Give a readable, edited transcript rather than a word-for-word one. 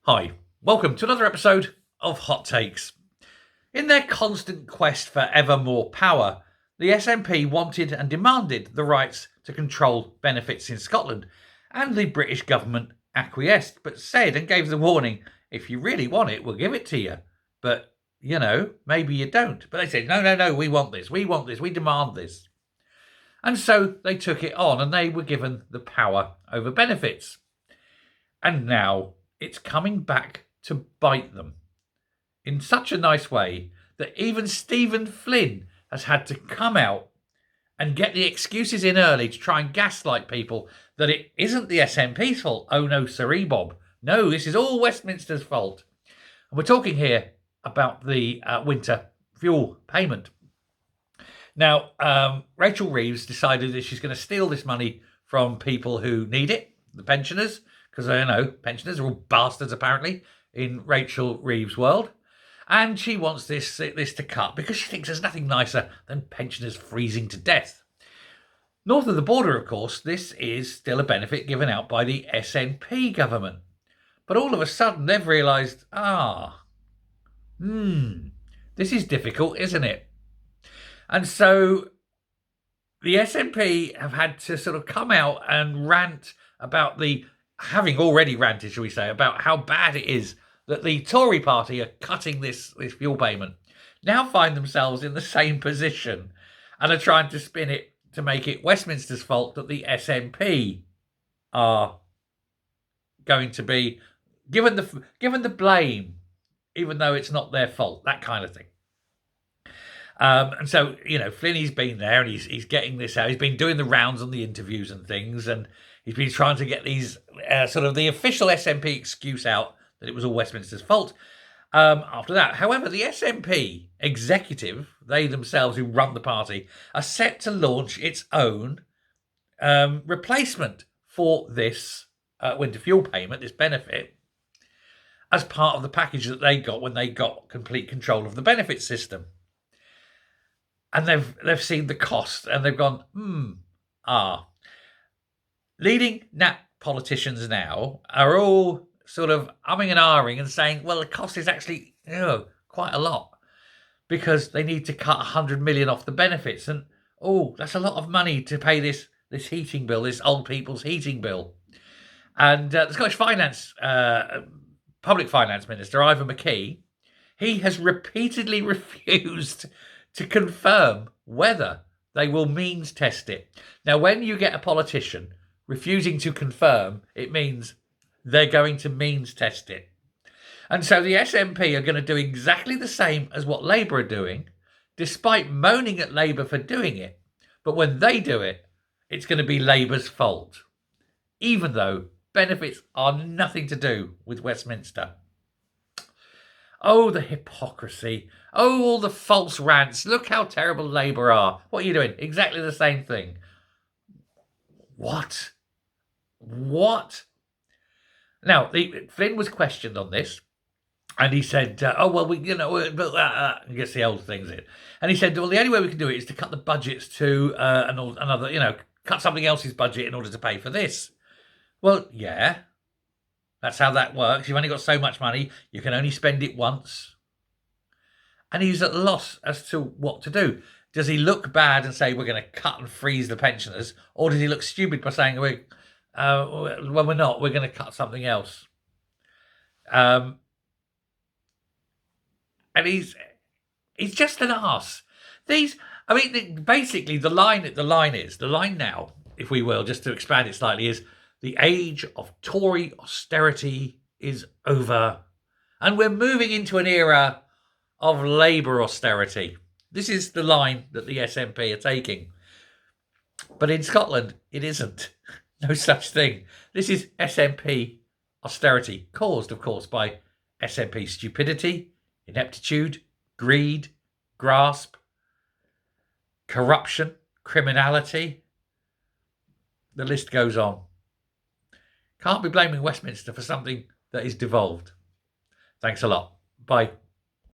Hi, welcome to another episode of Hot Takes. In their constant quest for ever more power, the SNP wanted and demanded the rights to control benefits in Scotland, and the British government acquiesced, but said and gave the warning, if you really want it, we'll give it to you. But, maybe you don't. But they said, no, we want this, we demand this. And so they took it on and they were given the power over benefits. And now it's coming back to bite them in such a nice way that even Stephen Flynn has had to come out and get the excuses in early to try and gaslight people that it isn't the SNP's fault. Oh no, siree, Bob. No, this is all Westminster's fault. And we're talking here about the winter fuel payment. Now, Rachel Reeves decided that she's going to steal this money from people who need it, the pensioners, because I know pensioners are all bastards apparently in Rachel Reeves' world. And she wants this to cut because she thinks there's nothing nicer than pensioners freezing to death. North of the border, of course, this is still a benefit given out by the SNP government. But all of a sudden they've realised, this is difficult, isn't it? And so the SNP have had to sort of come out and rant about having already ranted, shall we say, about how bad it is that the Tory party are cutting this fuel payment, now find themselves in the same position and are trying to spin it to make it Westminster's fault that the SNP are going to be given the blame, even though it's not their fault, that kind of thing. And so, Flinny's been there and he's getting this out. He's been doing the rounds on the interviews and things, and he's been trying to get these sort of the official SNP excuse out that it was all Westminster's fault. After that, however, the SNP executive, they themselves who run the party, are set to launch its own replacement for this winter fuel payment, this benefit, as part of the package that they got when they got complete control of the benefit system. And they've seen the cost and they've gone, Leading Nat politicians now are all sort of umming and ahhing and saying, well, the cost is actually quite a lot because they need to cut 100 million off the benefits. And, that's a lot of money to pay this heating bill, this old people's heating bill. And the Scottish Public Finance Minister, Ivan McKee, he has repeatedly refused to confirm whether they will means test it. Now, when you get a politician refusing to confirm, it means they're going to means test it. And so the SNP are going to do exactly the same as what Labour are doing, despite moaning at Labour for doing it. But when they do it, it's going to be Labour's fault, even though benefits are nothing to do with Westminster. Oh, the hypocrisy. Oh, all the false rants. Look how terrible Labour are. What are you doing? Exactly the same thing. What? Now, Flynn was questioned on this, and he said, I guess the old thing's it. And he said, well, the only way we can do it is to cut the budgets to another, cut something else's budget in order to pay for this. Well, yeah. That's how that works. You've only got so much money. You can only spend it once. And he's at a loss as to what to do. Does he look bad and say we're going to cut and freeze the pensioners? Or does he look stupid by saying, we're not. We're going to cut something else? And he's just an arse. Basically, the line now, if we will, just to expand it slightly, is the age of Tory austerity is over. And we're moving into an era of Labour austerity. This is the line that the SNP are taking. But in Scotland, it isn't. No such thing. This is SNP austerity, caused, of course, by SNP stupidity, ineptitude, greed, grasp, corruption, criminality. The list goes on. Can't be blaming Westminster for something that is devolved. Thanks a lot. Bye.